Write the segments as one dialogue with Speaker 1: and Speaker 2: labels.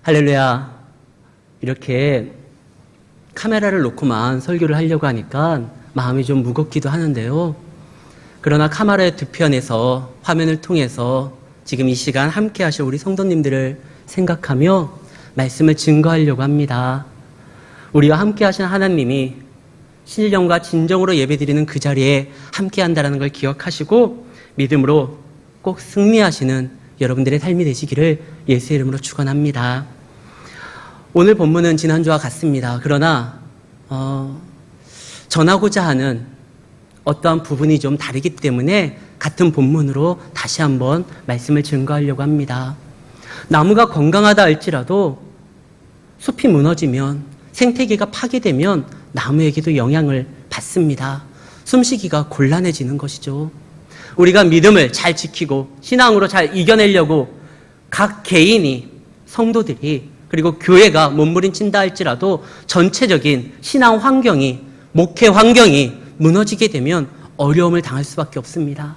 Speaker 1: 할렐루야. 이렇게 카메라를 놓고만 설교를 하려고 하니까 마음이 좀 무겁기도 하는데요. 그러나 카메라의 두 편에서 화면을 통해서 지금 이 시간 함께 하실 우리 성도님들을 생각하며 말씀을 증거하려고 합니다. 우리와 함께 하신 하나님이 신령과 진정으로 예배드리는 그 자리에 함께 한다는 걸 기억하시고 믿음으로 꼭 승리하시는 여러분들의 삶이 되시기를 예수의 이름으로 축원합니다. 오늘 본문은 지난주와 같습니다. 그러나 전하고자 하는 어떠한 부분이 좀 다르기 때문에 같은 본문으로 다시 한번 말씀을 증거하려고 합니다. 나무가 건강하다 할지라도 숲이 무너지면, 생태계가 파괴되면 나무에게도 영향을 받습니다. 숨쉬기가 곤란해지는 것이죠. 우리가 믿음을 잘 지키고 신앙으로 잘 이겨내려고 각 개인이, 성도들이, 그리고 교회가 몸부림친다 할지라도 전체적인 신앙 환경이, 목회 환경이 무너지게 되면 어려움을 당할 수밖에 없습니다.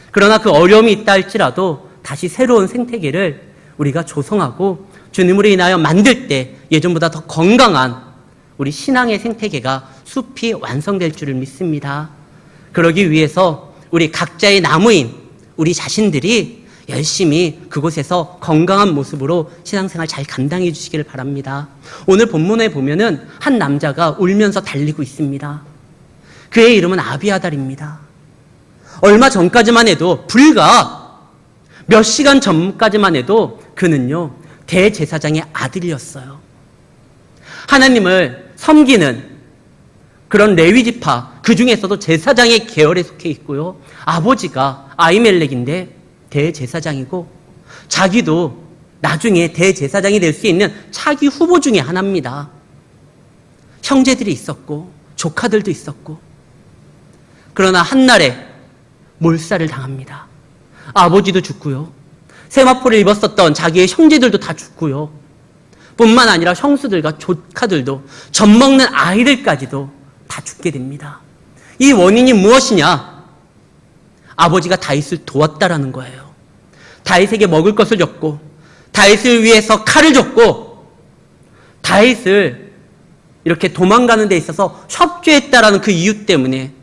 Speaker 1: 그러나 그 어려움이 있다 할지라도 다시 새로운 생태계를 우리가 조성하고 주님으로 인하여 만들 때 예전보다 더 건강한 우리 신앙의 생태계가, 숲이 완성될 줄을 믿습니다. 그러기 위해서 우리 각자의 나무인 우리 자신들이 열심히 그곳에서 건강한 모습으로 신앙생활 잘 감당해 주시기를 바랍니다. 오늘 본문에 보면은 한 남자가 울면서 달리고 있습니다. 그의 이름은 아비아달입니다. 얼마 전까지만 해도, 불과 몇 시간 전까지만 해도 그는요, 대제사장의 아들이었어요. 하나님을 섬기는 그런 레위지파, 그 중에서도 제사장의 계열에 속해 있고요. 아버지가 아히멜렉인데 대제사장이고, 자기도 나중에 대제사장이 될 수 있는 차기 후보 중에 하나입니다. 형제들이 있었고 조카들도 있었고, 그러나 한날에 몰살을 당합니다. 아버지도 죽고요, 세마포를 입었었던 자기의 형제들도 다 죽고요, 뿐만 아니라 형수들과 조카들도, 젖먹는 아이들까지도 다 죽게 됩니다. 이 원인이 무엇이냐? 아버지가 다윗을 도왔다라는 거예요. 다윗에게 먹을 것을 줬고, 다윗을 위해서 칼을 줬고, 다윗을 이렇게 도망가는 데 있어서 협조했다라는 그 이유 때문에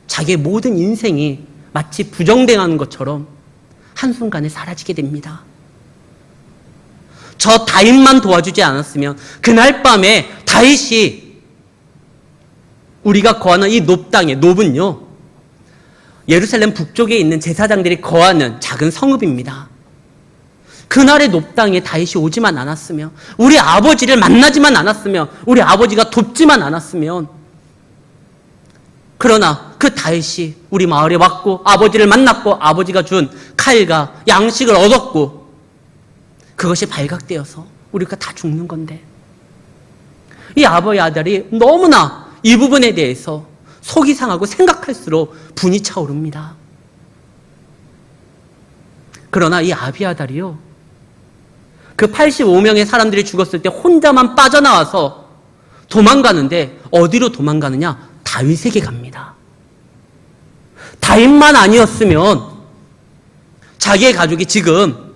Speaker 1: 자기의 모든 인생이 마치 부정당하는 것처럼 한순간에 사라지게 됩니다. 저 다윗만 도와주지 않았으면 그날 밤에 다윗이, 우리가 거하는 이 놉 땅에, 놉은요, 예루살렘 북쪽에 있는 제사장들이 거하는 작은 성읍입니다. 그날의 놉 땅에 다윗이 오지만 않았으면, 우리 아버지를 만나지만 않았으면, 우리 아버지가 돕지만 않았으면, 그러나 그 다윗이 우리 마을에 왔고 아버지를 만났고 아버지가 준 칼과 양식을 얻었고, 그것이 발각되어서 우리가 다 죽는 건데, 이 아버지 아들이 너무나 이 부분에 대해서 속이 상하고 생각할수록 분이 차오릅니다. 그러나 이 아비아달이요, 그 85명의 사람들이 죽었을 때 혼자만 빠져나와서 도망가는데, 어디로 도망가느냐? 다윗에게 갑니다. 다윗만 아니었으면 자기의 가족이 지금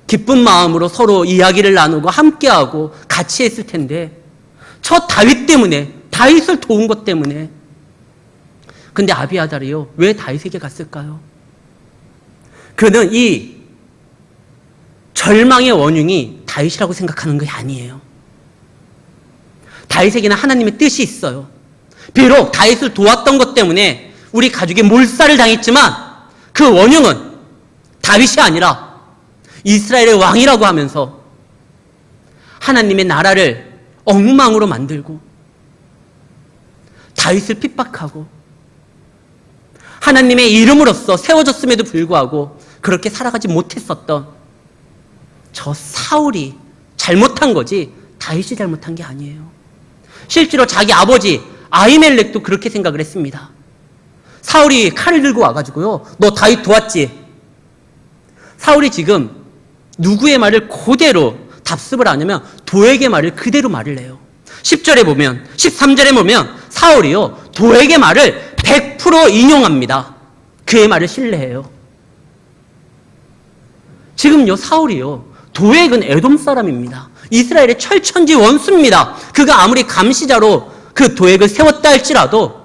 Speaker 1: 기쁜 마음으로 서로 이야기를 나누고 함께하고 같이 했을 텐데, 저 다윗 때문에, 다윗을 도운 것 때문에. 근데 아비아달이요, 왜 다윗에게 갔을까요? 그는 이 절망의 원흉이 다윗이라고 생각하는 것이 아니에요. 다윗에게는 하나님의 뜻이 있어요. 비록 다윗을 도왔던 것 때문에 우리 가족이 몰살을 당했지만 그 원흉은 다윗이 아니라 이스라엘의 왕이라고 하면서 하나님의 나라를 엉망으로 만들고 다윗을 핍박하고 하나님의 이름으로써 세워졌음에도 불구하고 그렇게 살아가지 못했었던 저 사울이 잘못한 거지 다윗이 잘못한 게 아니에요. 실제로 자기 아버지 아히멜렉도 그렇게 생각을 했습니다. 사울이 칼을 들고 와가지고요, 너 다윗 도왔지? 사울이 지금 누구의 말을 그대로 답습을 하냐면 도액의 말을 그대로 말을 해요. 10절에 보면, 13절에 보면 사울이요, 도액의 말을 100% 인용합니다. 그의 말을 신뢰해요. 지금요, 사울이요, 도액은 에돔 사람입니다. 이스라엘의 철천지 원수입니다. 그가 아무리 감시자로 그 도액을 세웠다 할지라도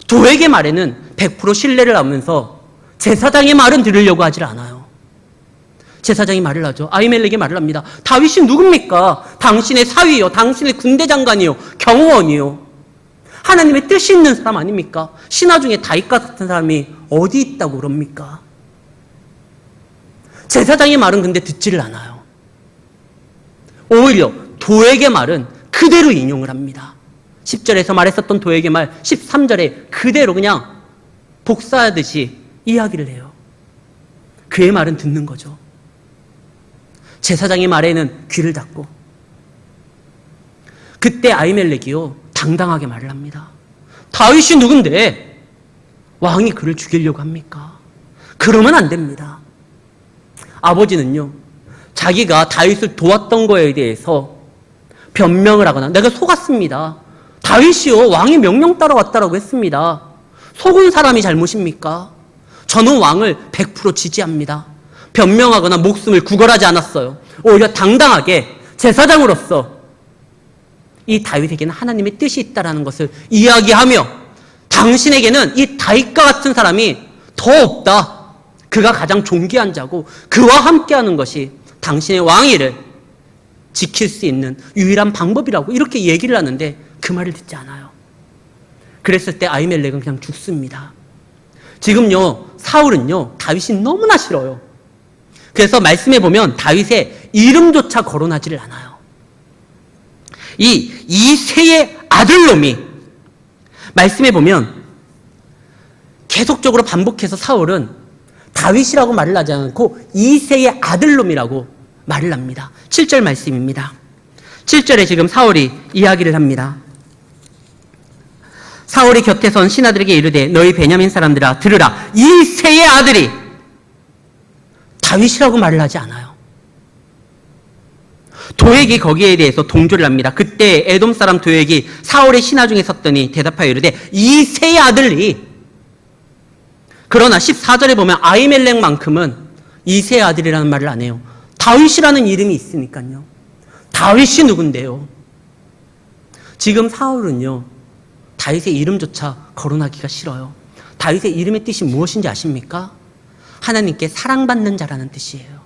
Speaker 1: 도액의 말에는 100% 신뢰를 하면서 제사장의 말은 들으려고 하질 않아요. 제사장이 말을 하죠. 아히멜렉이 말을 합니다. 다윗이 누굽니까? 당신의 사위요, 당신의 군대 장관이요, 경호원이요. 하나님의 뜻이 있는 사람 아닙니까? 신하 중에 다윗과 같은 사람이 어디 있다고 그럽니까? 제사장의 말은 근데 듣지를 않아요. 오히려 도액의 말은 그대로 인용을 합니다. 10절에서 말했었던 도액의 말 13절에 그대로 그냥 복사하듯이 이야기를 해요. 그의 말은 듣는 거죠. 제사장의 말에는 귀를 닫고, 그때 아히멜렉이요 당당하게 말을 합니다. 다윗이 누군데 왕이 그를 죽이려고 합니까? 그러면 안 됩니다. 아버지는요 자기가 다윗을 도왔던 거에 대해서 변명을 하거나 내가 속았습니다. 다윗이요 왕의 명령 따라왔다라고 했습니다. 속은 사람이 잘못입니까? 저는 왕을 100% 지지합니다. 변명하거나 목숨을 구걸하지 않았어요. 오히려 당당하게 제사장으로서 이 다윗에게는 하나님의 뜻이 있다는 것을 이야기하며 당신에게는 이 다윗과 같은 사람이 더 없다. 그가 가장 존귀한 자고 그와 함께하는 것이 당신의 왕위를 지킬 수 있는 유일한 방법이라고 이렇게 얘기를 하는데 그 말을 듣지 않아요. 그랬을 때 아히멜렉은 그냥 죽습니다. 지금요 사울은요 다윗이 너무나 싫어요. 그래서 말씀해 보면 다윗의 이름조차 거론하지를 않아요. 이 이새의 아들놈이 말씀해 보면 계속적으로 반복해서 사울은 다윗이라고 말을 하지 않고 이새의 아들놈이라고 말을 합니다. 7절 말씀입니다. 7절에 지금 사울이 이야기를 합니다. 사울이 곁에 선 신하들에게 이르되 너희 베냐민 사람들아 들으라. 이새의 아들이 다윗이라고 말을 하지 않아요. 도액이 거기에 대해서 동조를 합니다. 그때 에돔 사람 도액이 사울의 신하 중에 섰더니 대답하여 이르되 이새의 아들이, 그러나 14절에 보면 아히멜렉만큼은 이새의 아들이라는 말을 안 해요. 다윗이라는 이름이 있으니까요. 다윗이 누군데요? 지금 사울은요 다윗의 이름조차 거론하기가 싫어요. 다윗의 이름의 뜻이 무엇인지 아십니까? 하나님께 사랑받는 자라는 뜻이에요.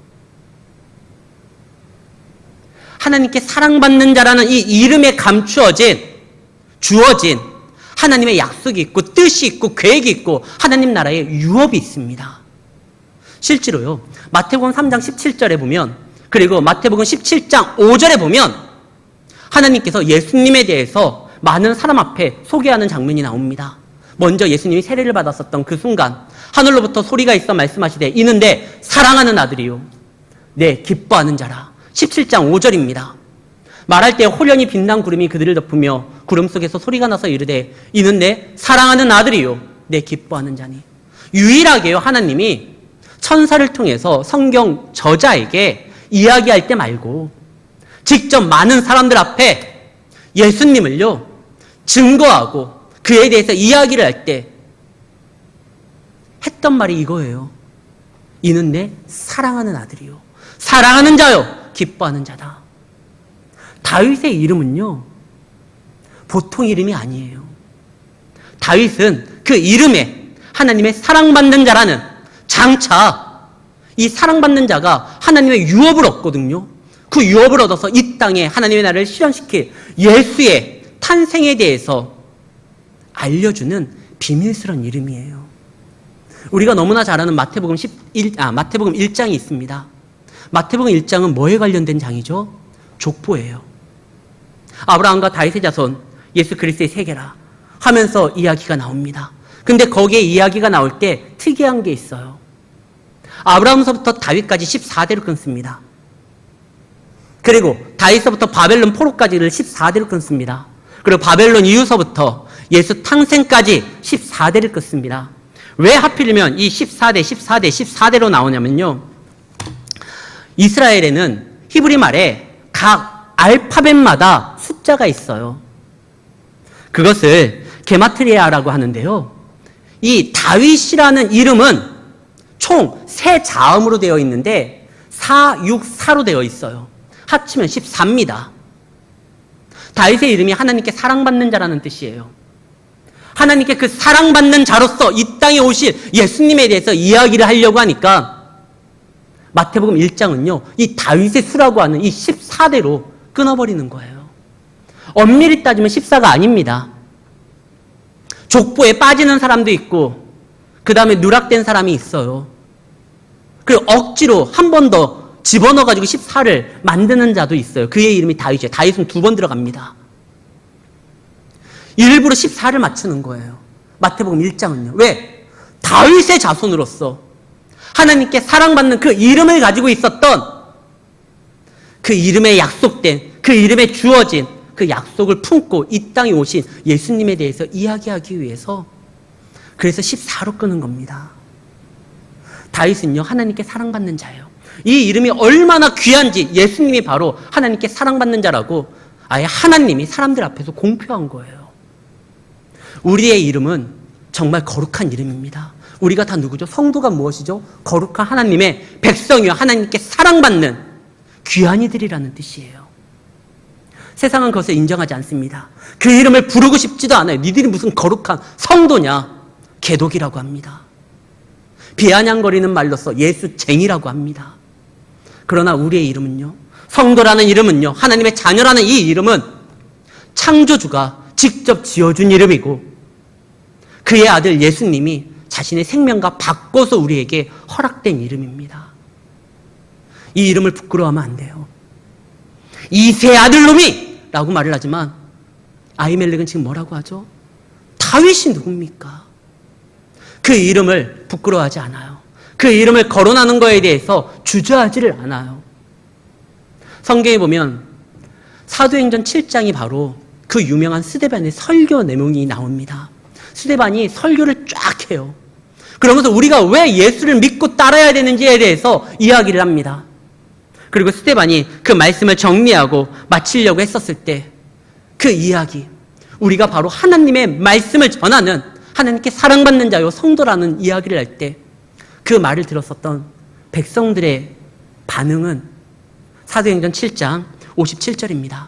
Speaker 1: 하나님께 사랑받는 자라는 이 이름에 감추어진, 주어진 하나님의 약속이 있고 뜻이 있고 계획이 있고 하나님 나라의 유업이 있습니다. 실제로요 마태복음 3장 17절에 보면, 그리고 마태복음 17장 5절에 보면 하나님께서 예수님에 대해서 많은 사람 앞에 소개하는 장면이 나옵니다. 먼저 예수님이 세례를 받았었던 그 순간 하늘로부터 소리가 있어 말씀하시되 이는 내 사랑하는 아들이요 내 기뻐하는 자라. 17장 5절입니다. 말할 때 호련히 빛난 구름이 그들을 덮으며 구름 속에서 소리가 나서 이르되 이는 내 사랑하는 아들이요 내 기뻐하는 자니. 유일하게요 하나님이 천사를 통해서 성경 저자에게 이야기할 때 말고 직접 많은 사람들 앞에 예수님을요 증거하고 그에 대해서 이야기를 할 때 했던 말이 이거예요. 이는 내 사랑하는 아들이요 사랑하는 자요 기뻐하는 자다. 다윗의 이름은요 보통 이름이 아니에요. 다윗은 그 이름에 하나님의 사랑받는 자라는, 장차 이 사랑받는 자가 하나님의 유업을 얻거든요. 그 유업을 얻어서 이 땅에 하나님의 나라를 실현시킬 예수의 탄생에 대해서 알려주는 비밀스러운 이름이에요. 우리가 너무나 잘 아는 마태복음 1장이 있습니다. 마태복음 1장은 뭐에 관련된 장이죠? 족보예요. 아브라함과 다윗의 자손 예수 그리스도의 세계라 하면서 이야기가 나옵니다. 근데 거기에 이야기가 나올 때 특이한 게 있어요. 아브라함서부터 다윗까지 14대를 끊습니다. 그리고 다윗서부터 바벨론 포로까지를 14대를 끊습니다. 그리고 바벨론 이후서부터 예수 탄생까지 14대를 끊습니다. 왜 하필이면 이 14대로 나오냐면요. 이스라엘에는 히브리 말에 각 알파벳마다 숫자가 있어요. 그것을 게마트리아라고 하는데요. 이 다윗이라는 이름은 총 3자음으로 되어 있는데 464로 되어 있어요. 합치면 14입니다. 다윗의 이름이 하나님께 사랑받는 자라는 뜻이에요. 하나님께 그 사랑받는 자로서 이 땅에 오실 예수님에 대해서 이야기를 하려고 하니까 마태복음 1장은요, 이 다윗의 수라고 하는 이 14대로 끊어버리는 거예요. 엄밀히 따지면 14가 아닙니다. 족보에 빠지는 사람도 있고 그 다음에 누락된 사람이 있어요. 그리고 억지로 한 번 더 집어넣어가지고 14를 만드는 자도 있어요. 그의 이름이 다윗이에요. 다윗은 2번 들어갑니다. 일부러 14를 맞추는 거예요. 마태복음 1장은요. 왜? 다윗의 자손으로서 하나님께 사랑받는 그 이름을 가지고 있었던 그 이름에 약속된, 그 이름에 주어진 그 약속을 품고 이 땅에 오신 예수님에 대해서 이야기하기 위해서 그래서 14로 끄는 겁니다. 다윗은요, 하나님께 사랑받는 자예요. 이 이름이 얼마나 귀한지 예수님이 바로 하나님께 사랑받는 자라고 아예 하나님이 사람들 앞에서 공표한 거예요. 우리의 이름은 정말 거룩한 이름입니다. 우리가 다 누구죠? 성도가 무엇이죠? 거룩한 하나님의 백성이요, 하나님께 사랑받는 귀한 이들이라는 뜻이에요. 세상은 그것을 인정하지 않습니다. 그 이름을 부르고 싶지도 않아요. 니들이 무슨 거룩한 성도냐? 개독이라고 합니다. 비아냥거리는 말로써 예수쟁이라고 합니다. 그러나 우리의 이름은요, 성도라는 이름은요, 하나님의 자녀라는 이 이름은 창조주가 직접 지어준 이름이고 그의 아들 예수님이 자신의 생명과 바꿔서 우리에게 허락된 이름입니다. 이 이름을 부끄러워하면 안 돼요. 이세 아들놈이 라고 말을 하지만 아히멜렉은 지금 뭐라고 하죠? 다윗이 누굽니까? 그 이름을 부끄러워하지 않아요. 그 이름을 거론하는 거에 대해서 주저하지를 않아요. 성경에 보면 사도행전 7장이 바로 그 유명한 스데반의 설교 내용이 나옵니다. 스데반이 설교를 쫙 해요. 그러면서 우리가 왜 예수를 믿고 따라야 되는지에 대해서 이야기를 합니다. 그리고 스데반이 그 말씀을 정리하고 마치려고 했었을 때 그 이야기, 우리가 바로 하나님의 말씀을 전하는 하나님께 사랑받는 자요 성도라는 이야기를 할 때 그 말을 들었었던 백성들의 반응은 사도행전 7장 57절입니다.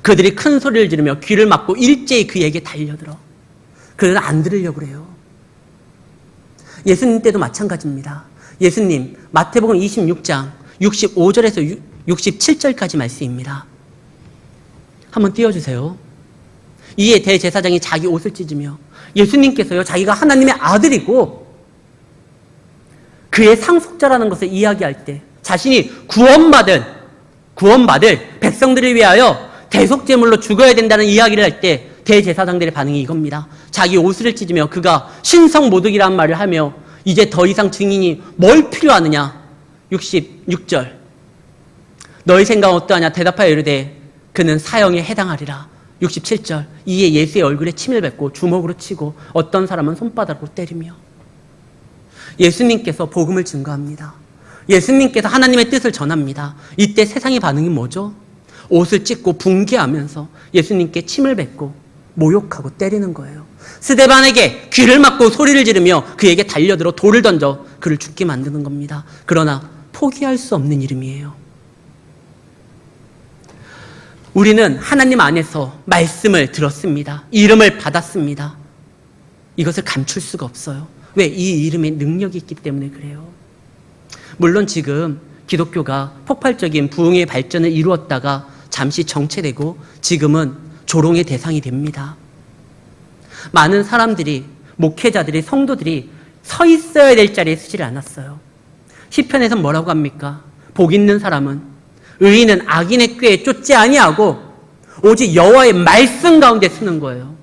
Speaker 1: 그들이 큰 소리를 지르며 귀를 막고 일제히 그에게 달려들어. 그들은 안 들으려고 그래요. 예수님 때도 마찬가지입니다. 예수님 마태복음 26장 65절에서 67절까지 말씀입니다. 한번 띄워주세요. 이에 대제사장이 자기 옷을 찢으며 예수님께서요, 자기가 하나님의 아들이고 그의 상속자라는 것을 이야기할 때 자신이 구원받을 백성들을 위하여 대속제물로 죽어야 된다는 이야기를 할 때 대제사장들의 반응이 이겁니다. 자기 옷을 찢으며 그가 신성모독이라는 말을 하며 이제 더 이상 증인이 뭘 필요하느냐. 66절. 너희 생각은 어떠하냐. 대답하여 이르되 그는 사형에 해당하리라. 67절. 이에 예수의 얼굴에 침을 뱉고 주먹으로 치고 어떤 사람은 손바닥으로 때리며. 예수님께서 복음을 증거합니다. 예수님께서 하나님의 뜻을 전합니다. 이때 세상의 반응이 뭐죠? 옷을 찢고 붕괴하면서 예수님께 침을 뱉고 모욕하고 때리는 거예요. 스데반에게 귀를 막고 소리를 지르며 그에게 달려들어 돌을 던져 그를 죽게 만드는 겁니다. 그러나 포기할 수 없는 이름이에요. 우리는 하나님 안에서 말씀을 들었습니다. 이름을 받았습니다. 이것을 감출 수가 없어요. 왜? 이 이름에 능력이 있기 때문에 그래요. 물론 지금 기독교가 폭발적인 부흥의 발전을 이루었다가 잠시 정체되고 지금은 조롱의 대상이 됩니다. 많은 사람들이, 목회자들이, 성도들이 서 있어야 될 자리에 서지를 않았어요. 시편에서 뭐라고 합니까? 복 있는 사람은 의인은 악인의 꾀에 쫓지 아니하고 오직 여호와의 말씀 가운데 쓰는 거예요.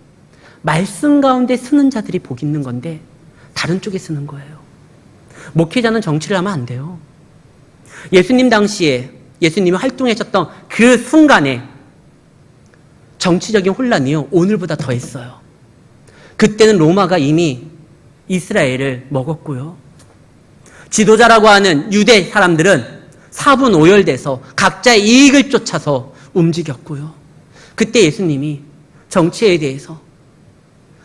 Speaker 1: 말씀 가운데 쓰는 자들이 복 있는 건데 다른 쪽에 쓰는 거예요. 목회자는 정치를 하면 안 돼요. 예수님 당시에 예수님이 활동하셨던 그 순간에 정치적인 혼란이요, 오늘보다 더했어요. 그때는 로마가 이미 이스라엘을 먹었고요. 지도자라고 하는 유대 사람들은 사분오열돼서 각자의 이익을 쫓아서 움직였고요. 그때 예수님이 정치에 대해서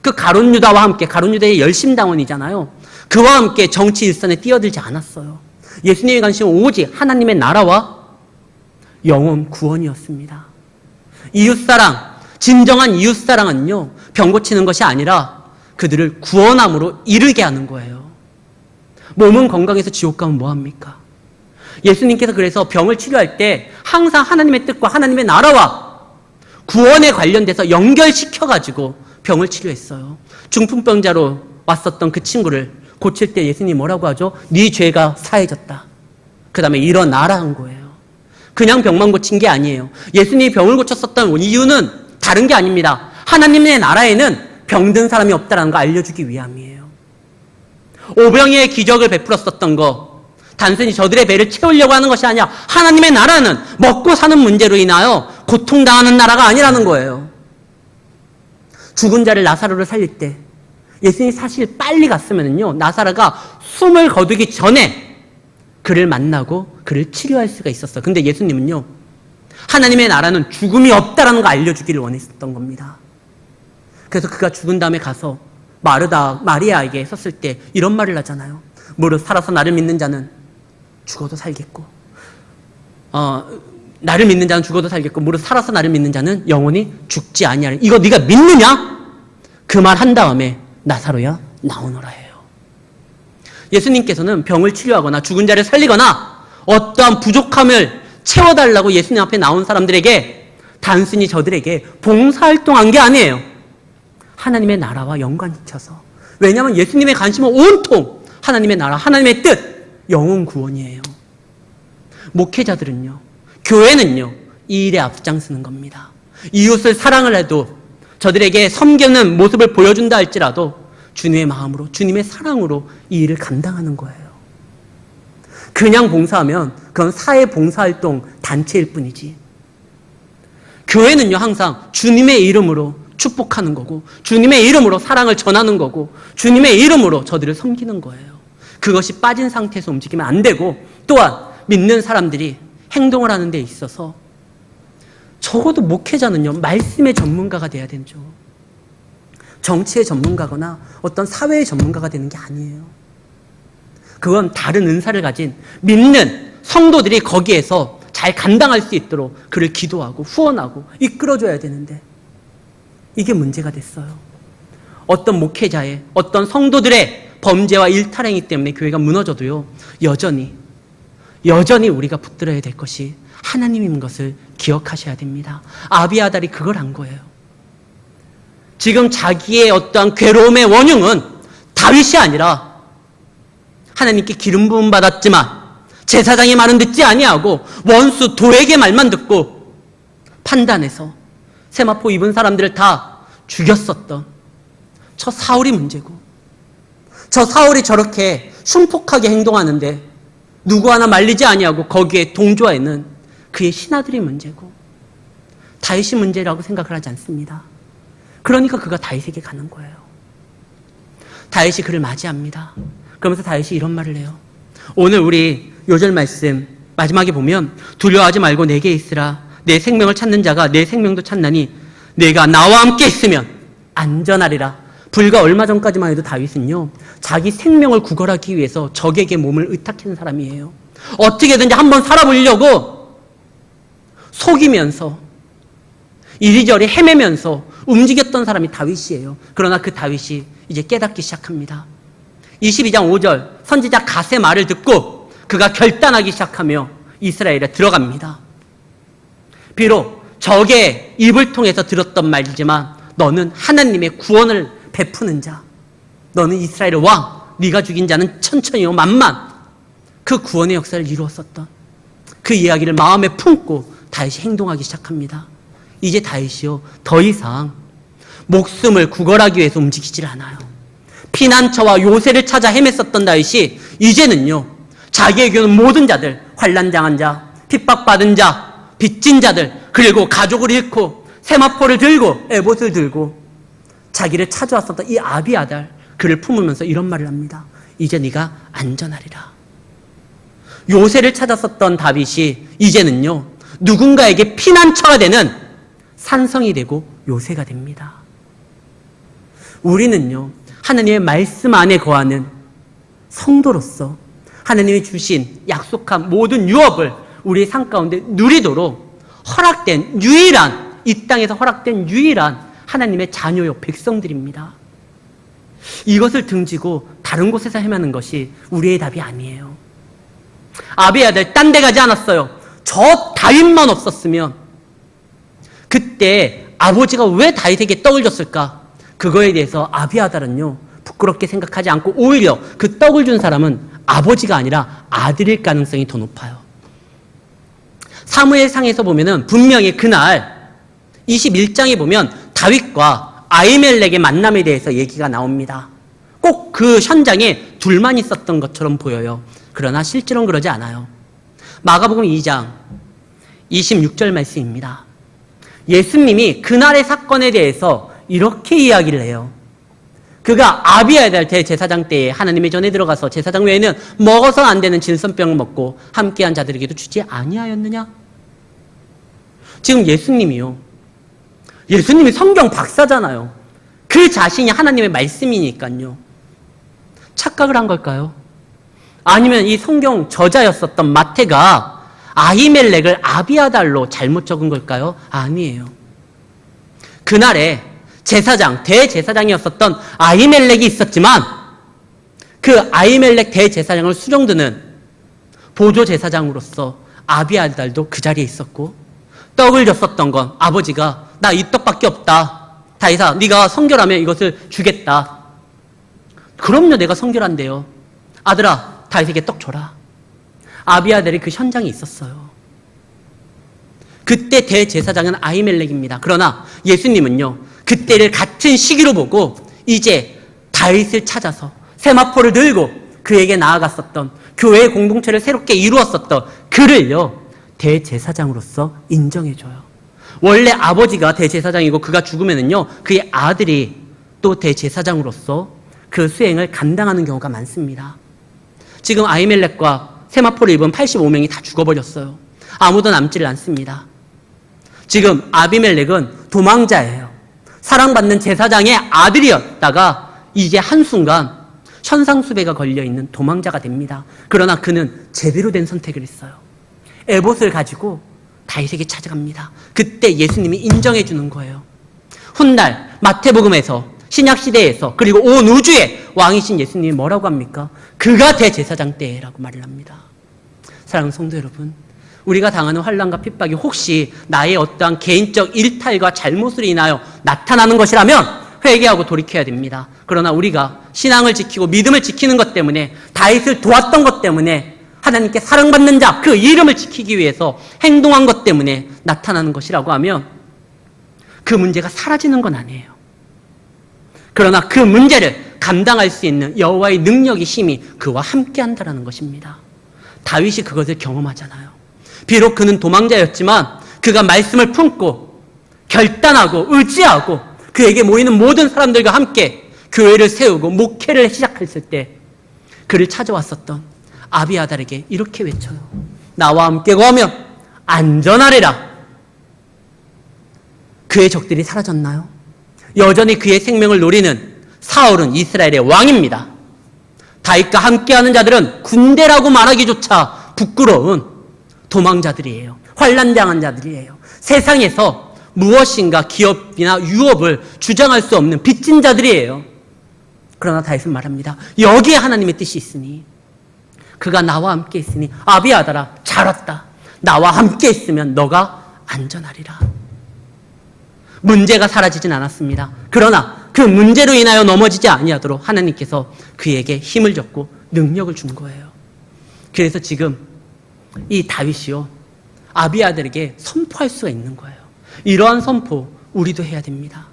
Speaker 1: 그 가룟 유다와 함께, 가룟 유다의 열심당원이잖아요. 그와 함께 정치 일선에 뛰어들지 않았어요. 예수님의 관심은 오직 하나님의 나라와 영혼 구원이었습니다. 이웃사랑, 진정한 이웃사랑은요, 병 고치는 것이 아니라 그들을 구원함으로 이르게 하는 거예요. 몸은 건강해서 지옥 가면 뭐합니까? 예수님께서 그래서 병을 치료할 때 항상 하나님의 뜻과 하나님의 나라와 구원에 관련돼서 연결시켜가지고 병을 치료했어요. 중풍병자로 왔었던 그 친구를 고칠 때 예수님이 뭐라고 하죠? 네 죄가 사해졌다. 그 다음에 일어나라 한 거예요. 그냥 병만 고친 게 아니에요. 예수님이 병을 고쳤었던 이유는 다른 게 아닙니다. 하나님의 나라에는 병든 사람이 없다는 거 알려주기 위함이에요. 오병이의 기적을 베풀었었던 거, 단순히 저들의 배를 채우려고 하는 것이 아니라 하나님의 나라는 먹고 사는 문제로 인하여 고통당하는 나라가 아니라는 거예요. 죽은 자를 나사로를 살릴 때 예수님이 사실 빨리 갔으면요, 나사로가 숨을 거두기 전에 그를 만나고 그를 치료할 수가 있었어요. 근데 예수님은요, 하나님의 나라는 죽음이 없다라는 거 알려주기를 원했었던 겁니다. 그래서 그가 죽은 다음에 가서 마리아에게 섰을 때 이런 말을 하잖아요. 무릇 살아서 나를 믿는 자는 죽어도 살겠고, 나를 믿는 자는 죽어도 살겠고, 무릇 살아서 나를 믿는 자는 영원히 죽지 아니하리. 이거 네가 믿느냐? 그 말 한 다음에 나사로야 나오너라 해요. 예수님께서는 병을 치료하거나 죽은 자를 살리거나 어떠한 부족함을 채워달라고 예수님 앞에 나온 사람들에게 단순히 저들에게 봉사활동한 게 아니에요. 하나님의 나라와 연관시켜서. 왜냐하면 예수님의 관심은 온통 하나님의 나라, 하나님의 뜻, 영혼 구원이에요. 목회자들은요, 교회는요, 이 일에 앞장서는 겁니다. 이웃을 사랑을 해도 저들에게 섬기는 모습을 보여준다 할지라도 주님의 마음으로, 주님의 사랑으로 이 일을 감당하는 거예요. 그냥 봉사하면 그건 사회 봉사활동 단체일 뿐이지. 교회는요, 항상 주님의 이름으로 축복하는 거고, 주님의 이름으로 사랑을 전하는 거고, 주님의 이름으로 저들을 섬기는 거예요. 그것이 빠진 상태에서 움직이면 안 되고, 또한 믿는 사람들이 행동을 하는 데 있어서 적어도 목회자는요, 말씀의 전문가가 돼야 되죠. 정치의 전문가거나 어떤 사회의 전문가가 되는 게 아니에요. 그건 다른 은사를 가진 믿는 성도들이 거기에서 잘 감당할 수 있도록 그를 기도하고 후원하고 이끌어줘야 되는데, 이게 문제가 됐어요. 어떤 목회자의, 어떤 성도들의 범죄와 일탈행위 때문에 교회가 무너져도요, 여전히 우리가 붙들어야 될 것이 하나님인 것을 기억하셔야 됩니다. 아비아달이 그걸 한 거예요. 지금 자기의 어떠한 괴로움의 원흉은 다윗이 아니라 하나님께 기름 부음 받았지만 제사장의 말은 듣지 아니하고 원수 도에게 말만 듣고 판단해서 세마포 입은 사람들을 다 죽였었던 저 사울이 문제고, 저 사울이 저렇게 흉폭하게 행동하는데 누구 하나 말리지 아니하고 거기에 동조하는 그의 신하들이 문제고, 다윗이 문제라고 생각을 하지 않습니다. 그러니까 그가 다윗에게 가는 거예요. 다윗이 그를 맞이합니다. 그러면서 다윗이 이런 말을 해요. 오늘 우리 요절 말씀 마지막에 보면 두려워하지 말고 내게 있으라. 내 생명을 찾는 자가 내 생명도 찾나니 내가 나와 함께 있으면 안전하리라. 불과 얼마 전까지만 해도 다윗은요, 자기 생명을 구걸하기 위해서 적에게 몸을 의탁한 사람이에요. 어떻게든지 한번 살아보려고 속이면서 이리저리 헤매면서 움직였던 사람이 다윗이에요. 그러나 그 다윗이 이제 깨닫기 시작합니다. 22장 5절 선지자 갓의 말을 듣고 그가 결단하기 시작하며 이스라엘에 들어갑니다. 비록 적의 입을 통해서 들었던 말이지만 너는 하나님의 구원을 베푸는 자, 너는 이스라엘의 왕, 네가 죽인 자는 천천히요 만만, 그 구원의 역사를 이루었었던 그 이야기를 마음에 품고 다윗이 행동하기 시작합니다. 이제 다윗이요, 더 이상 목숨을 구걸하기 위해서 움직이질 않아요. 피난처와 요새를 찾아 헤맸었던 다윗이 이제는요, 자기에게 오는 모든 자들, 환난당한 자, 핍박받은 자, 빚진 자들, 그리고 가족을 잃고 세마포를 들고 에봇을 들고 자기를 찾아왔었던 이 아비아달, 그를 품으면서 이런 말을 합니다. 이제 네가 안전하리라. 요새를 찾았었던 다윗이 이제는요, 누군가에게 피난처가 되는 산성이 되고 요새가 됩니다. 우리는요, 하나님의 말씀 안에 거하는 성도로서 하나님이 주신 약속한 모든 유업을 우리의 삶 가운데 누리도록 허락된 유일한, 이 땅에서 허락된 유일한 하나님의 자녀요 백성들입니다. 이것을 등지고 다른 곳에서 헤매는 것이 우리의 답이 아니에요. 아비의 아들 딴 데 가지 않았어요. 저 다윗만 없었으면, 그때 아버지가 왜 다윗에게 떡을 줬을까? 그거에 대해서 아비의 아들은요 부끄럽게 생각하지 않고 오히려 그 떡을 준 사람은 아버지가 아니라 아들일 가능성이 더 높아요. 사무엘상에서 보면은 분명히 그날 21장에 보면 다윗과 아히멜렉의 만남에 대해서 얘기가 나옵니다. 꼭 그 현장에 둘만 있었던 것처럼 보여요. 그러나 실제로는 그러지 않아요. 마가복음 2장 26절 말씀입니다. 예수님이 그날의 사건에 대해서 이렇게 이야기를 해요. 그가 아비의 아들 대제사장 때에 하나님의 전에 들어가서 제사장 외에는 먹어서는 안 되는 질선병을 먹고 함께한 자들에게도 주지 아니하였느냐? 지금 예수님이 성경 박사잖아요. 그 자신이 하나님의 말씀이니까요. 착각을 한 걸까요? 아니면 이 성경 저자였었던 마태가 아히멜렉을 아비아달로 잘못 적은 걸까요? 아니에요. 그날에 제사장, 대제사장이었었던 아히멜렉이 있었지만 그 아히멜렉 대제사장을 수종드는 보조제사장으로서 아비아달도 그 자리에 있었고, 떡을 줬었던 건 아버지가 나 이 떡밖에 없다. 다윗아, 네가 성결하면 이것을 주겠다. 그럼요, 내가 성결한데요. 아들아, 다윗에게 떡 줘라. 아비아달이 그 현장에 있었어요. 그때 대제사장은 아히멜렉입니다. 그러나 예수님은요, 그때를 같은 시기로 보고 이제 다윗을 찾아서 세마포를 들고 그에게 나아갔었던, 교회의 공동체를 새롭게 이루었었던 그를요 대제사장으로서 인정해줘요. 원래 아버지가 대제사장이고 그가 죽으면은요 그의 아들이 또 대제사장으로서 그 수행을 감당하는 경우가 많습니다. 지금 아히멜렉과 세마포를 입은 85명이 다 죽어버렸어요. 아무도 남지를 않습니다. 지금 아비멜렉은 도망자예요. 사랑받는 제사장의 아들이었다가 이제 한순간 현상수배가 걸려있는 도망자가 됩니다. 그러나 그는 제대로 된 선택을 했어요. 에봇을 가지고 다윗에게 찾아갑니다. 그때 예수님이 인정해 주는 거예요. 훗날 마태복음에서, 신약시대에서, 그리고 온 우주의 왕이신 예수님이 뭐라고 합니까? 그가 대제사장 때라고 말을 합니다. 사랑하는 성도 여러분, 우리가 당하는 환난과 핍박이 혹시 나의 어떠한 개인적 일탈과 잘못으로 인하여 나타나는 것이라면 회개하고 돌이켜야 됩니다. 그러나 우리가 신앙을 지키고 믿음을 지키는 것 때문에, 다윗을 도왔던 것 때문에, 하나님께 사랑받는 자, 그 이름을 지키기 위해서 행동한 것 때문에 나타나는 것이라고 하면 그 문제가 사라지는 건 아니에요. 그러나 그 문제를 감당할 수 있는 여호와의 능력이, 힘이 그와 함께한다는 것입니다. 다윗이 그것을 경험하잖아요. 비록 그는 도망자였지만 그가 말씀을 품고 결단하고 의지하고 그에게 모이는 모든 사람들과 함께 교회를 세우고 목회를 시작했을 때 그를 찾아왔었던 아비아달에게 이렇게 외쳐요. 나와 함께 거하면 안전하리라. 그의 적들이 사라졌나요? 여전히 그의 생명을 노리는 사울은 이스라엘의 왕입니다. 다윗과 함께하는 자들은 군대라고 말하기조차 부끄러운 도망자들이에요. 환난당한 자들이에요. 세상에서 무엇인가 기업이나 유업을 주장할 수 없는 빚진 자들이에요. 그러나 다윗은 말합니다. 여기에 하나님의 뜻이 있으니, 그가 나와 함께 있으니 아비아달아 잘 왔다. 나와 함께 있으면 너가 안전하리라. 문제가 사라지진 않았습니다. 그러나 그 문제로 인하여 넘어지지 아니하도록 하나님께서 그에게 힘을 줬고 능력을 준 거예요. 그래서 지금 이 다윗이요 아비아달에게 선포할 수가 있는 거예요. 이러한 선포 우리도 해야 됩니다.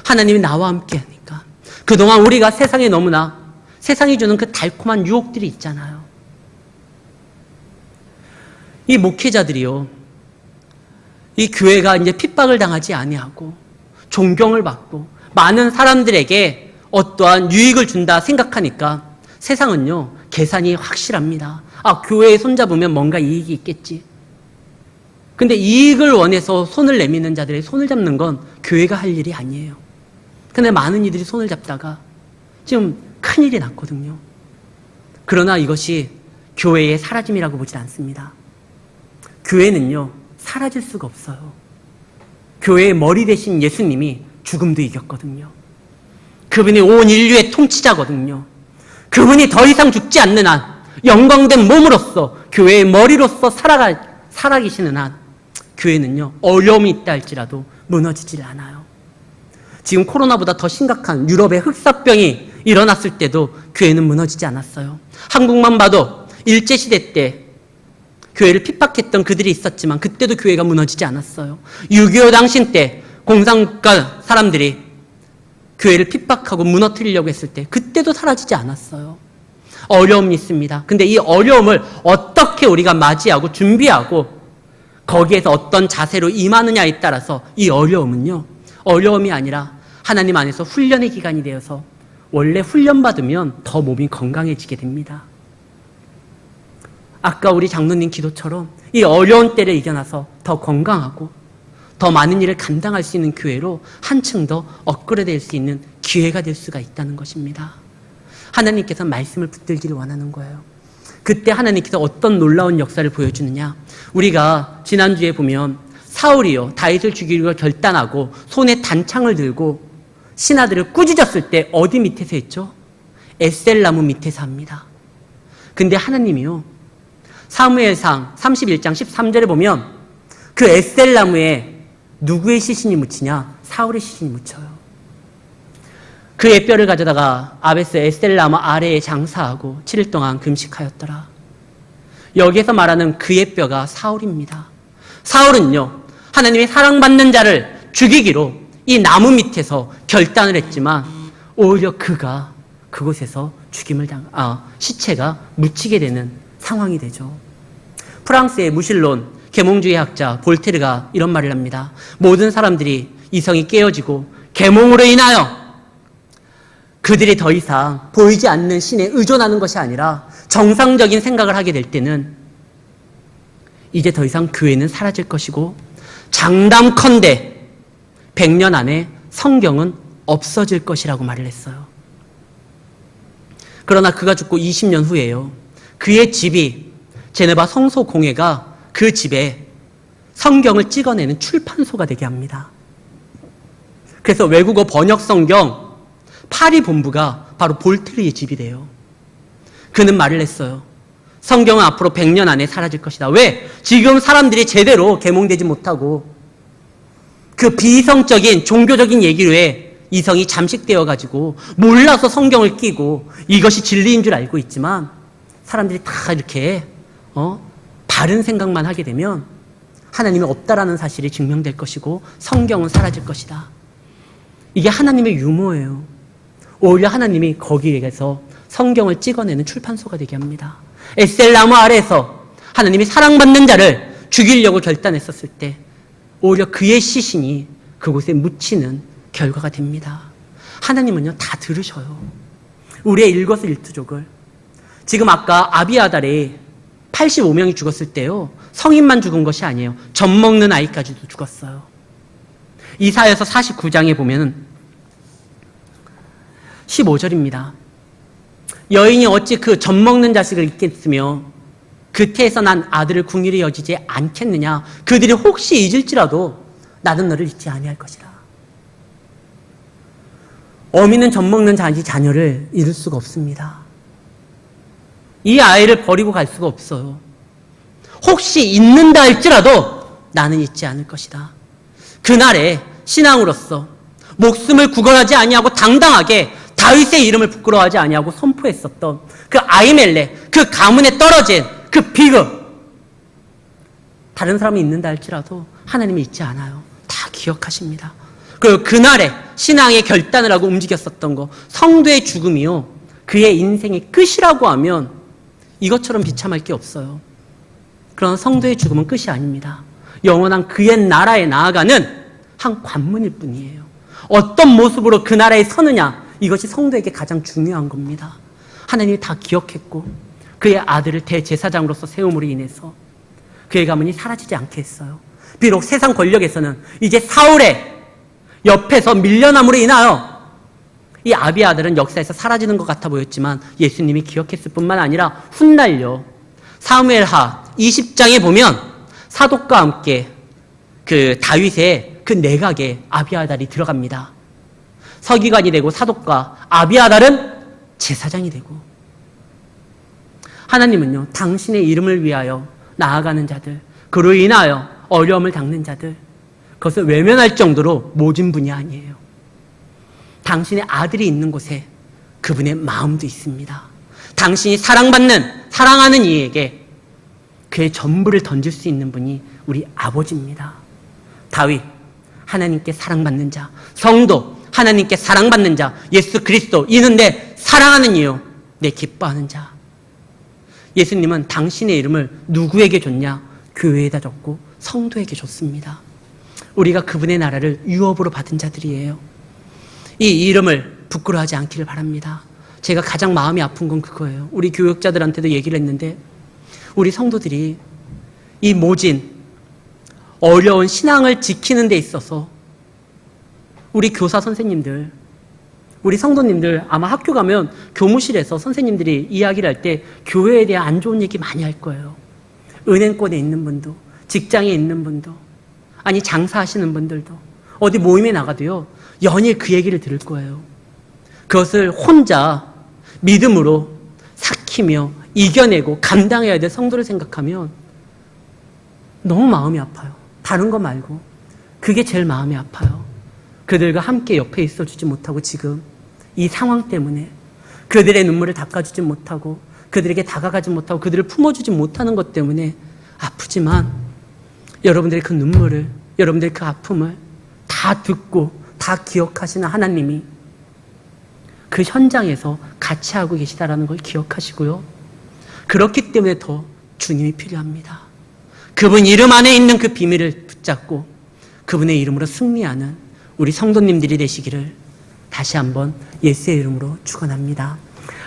Speaker 1: 하나님이 나와 함께 하니까. 그동안 우리가 세상에 너무나, 세상이 주는 그 달콤한 유혹들이 있잖아요. 이 목회자들이요, 이 교회가 이제 핍박을 당하지 아니하고 존경을 받고 많은 사람들에게 어떠한 유익을 준다 생각하니까 세상은요 계산이 확실합니다. 아, 교회에 손잡으면 뭔가 이익이 있겠지. 근데 이익을 원해서 손을 내미는 자들의 손을 잡는 건 교회가 할 일이 아니에요. 근데 많은 이들이 손을 잡다가 지금 큰일이 났거든요. 그러나 이것이 교회의 사라짐이라고 보진 않습니다. 교회는요, 사라질 수가 없어요. 교회의 머리 대신 예수님이 죽음도 이겼거든요. 그분이 온 인류의 통치자거든요. 그분이 더 이상 죽지 않는 한, 영광된 몸으로서 교회의 머리로서 살아계시는 한, 교회는요, 어려움이 있다 할지라도 무너지질 않아요. 지금 코로나보다 더 심각한 유럽의 흑사병이 일어났을 때도 교회는 무너지지 않았어요. 한국만 봐도 일제시대 때 교회를 핍박했던 그들이 있었지만 그때도 교회가 무너지지 않았어요. 6.25 당신 때 공산국가 사람들이 교회를 핍박하고 무너뜨리려고 했을 때 그때도 사라지지 않았어요. 어려움이 있습니다. 근데 이 어려움을 어떻게 우리가 맞이하고 준비하고 거기에서 어떤 자세로 임하느냐에 따라서 이 어려움은요, 어려움이 아니라 하나님 안에서 훈련의 기간이 되어서 원래 훈련받으면 더 몸이 건강해지게 됩니다. 아까 우리 장로님 기도처럼 이 어려운 때를 이겨나서 더 건강하고 더 많은 일을 감당할 수 있는 교회로 한층 더 업그레이드될 수 있는 기회가 될 수가 있다는 것입니다. 하나님께서 말씀을 붙들기를 원하는 거예요. 그때 하나님께서 어떤 놀라운 역사를 보여주느냐. 우리가 지난주에 보면 사울이요, 다윗을 죽이려고 결단하고 손에 단창을 들고 신하들을 꾸짖었을 때 어디 밑에서 했죠? 에셀나무 밑에서 합니다. 근데 하나님이요, 사무엘상 31장 13절에 보면 그 에셀나무에 누구의 시신이 묻히냐? 사울의 시신이 묻혀요. 그의 뼈를 가져다가 아베스 에셀나무 아래에 장사하고 7일 동안 금식하였더라. 여기에서 말하는 그의 뼈가 사울입니다. 사울은요, 하나님의 사랑받는 자를 죽이기로 이 나무 밑에서 결단을 했지만 오히려 그가 그곳에서 시체가 묻히게 되는 상황이 되죠. 프랑스의 무신론 계몽주의 학자 볼테르가 이런 말을 합니다. 모든 사람들이 이성이 깨어지고 계몽으로 인하여 그들이 더 이상 보이지 않는 신에 의존하는 것이 아니라 정상적인 생각을 하게 될 때는 이제 더 이상 교회는 사라질 것이고 장담컨대 100년 안에 성경은 없어질 것이라고 말을 했어요. 그러나 그가 죽고 20년 후에요, 그의 집이 제네바 성소공회가 그 집에 성경을 찍어내는 출판소가 되게 합니다. 그래서 외국어 번역 성경 파리 본부가 바로 볼테르의 집이 돼요. 그는 말을 했어요. 성경은 앞으로 100년 안에 사라질 것이다. 왜? 지금 사람들이 제대로 계몽되지 못하고 그 비이성적인 종교적인 얘기로에 이성이 잠식되어가지고 몰라서 성경을 끼고 이것이 진리인 줄 알고 있지만 사람들이 다 이렇게 바른 생각만 하게 되면 하나님이 없다라는 사실이 증명될 것이고 성경은 사라질 것이다. 이게 하나님의 유머예요. 오히려 하나님이 거기에서 성경을 찍어내는 출판소가 되게 합니다. 에셀나무 아래에서 하나님이 사랑받는 자를 죽이려고 결단했었을 때 오히려 그의 시신이 그곳에 묻히는 결과가 됩니다. 하나님은요, 다 들으셔요. 우리의 일거수일투족을. 지금 아까 아비아달이 85명이 죽었을 때요, 성인만 죽은 것이 아니에요. 젖 먹는 아이까지도 죽었어요. 이사야서 49장에 보면 15절입니다. 여인이 어찌 그 젖 먹는 자식을 잊겠으며 그 태에서 난 아들을 궁일히 여기지 않겠느냐. 그들이 혹시 잊을지라도 나는 너를 잊지 아니할 것이라. 어미는 젖 먹는 자녀를 잃을 수가 없습니다. 이 아이를 버리고 갈 수가 없어요. 혹시 잊는다 할지라도 나는 잊지 않을 것이다. 그날에 신앙으로서 목숨을 구걸하지 아니하고 당당하게 다윗의 이름을 부끄러워하지 아니하고 선포했었던 그 아히멜렉, 그 가문에 떨어진 그 비극, 다른 사람이 잊는다 할지라도 하나님이 잊지 않아요. 다 기억하십니다. 그리고 그날에 신앙의 결단을 하고 움직였었던 거, 성도의 죽음이요, 그의 인생의 끝이라고 하면 이것처럼 비참할 게 없어요. 그러나 성도의 죽음은 끝이 아닙니다. 영원한 그의 나라에 나아가는 한 관문일 뿐이에요. 어떤 모습으로 그 나라에 서느냐, 이것이 성도에게 가장 중요한 겁니다. 하나님이 다 기억했고 그의 아들을 대제사장으로서 세움으로 인해서 그의 가문이 사라지지 않게 했어요. 비록 세상 권력에서는 이제 사울의 옆에서 밀려남으로 인하여 이 아비아들은 역사에서 사라지는 것 같아 보였지만 예수님이 기억했을 뿐만 아니라 훗날요, 사무엘하 20장에 보면 사독과 함께 그 다윗의 그 내각에 아비아달이 들어갑니다. 서기관이 되고 사독과 아비아달은 제사장이 되고, 하나님은요, 당신의 이름을 위하여 나아가는 자들, 그로 인하여 어려움을 당는 자들, 그것을 외면할 정도로 모진 분이 아니에요. 당신의 아들이 있는 곳에 그분의 마음도 있습니다. 당신이 사랑하는 이에게 그의 전부를 던질 수 있는 분이 우리 아버지입니다. 다윗, 하나님께 사랑받는 자, 성도, 하나님께 사랑받는 자, 예수 그리스도, 이는 내 사랑하는 이요, 내 기뻐하는 자. 예수님은 당신의 이름을 누구에게 줬냐? 교회에다 줬고 성도에게 줬습니다. 우리가 그분의 나라를 유업으로 받은 자들이에요. 이 이름을 부끄러워하지 않기를 바랍니다. 제가 가장 마음이 아픈 건 그거예요. 우리 교육자들한테도 얘기를 했는데, 우리 성도들이 이 모진 어려운 신앙을 지키는 데 있어서 우리 교사 선생님들, 우리 성도님들 아마 학교 가면 교무실에서 선생님들이 이야기를 할 때 교회에 대한 안 좋은 얘기 많이 할 거예요. 은행권에 있는 분도, 직장에 있는 분도, 아니 장사하시는 분들도, 어디 모임에 나가도요, 연일 그 얘기를 들을 거예요. 그것을 혼자 믿음으로 삭히며 이겨내고 감당해야 될 성도를 생각하면 너무 마음이 아파요. 다른 거 말고 그게 제일 마음이 아파요. 그들과 함께 옆에 있어주지 못하고, 지금 이 상황 때문에 그들의 눈물을 닦아주지 못하고, 그들에게 다가가지 못하고, 그들을 품어주지 못하는 것 때문에 아프지만, 여러분들의 그 눈물을, 여러분들의 그 아픔을 다 듣고 다 기억하시는 하나님이 그 현장에서 같이 하고 계시다라는 걸 기억하시고요. 그렇기 때문에 더 주님이 필요합니다. 그분 이름 안에 있는 그 비밀을 붙잡고 그분의 이름으로 승리하는 우리 성도님들이 되시기를 다시 한번 예수의 이름으로 축원합니다.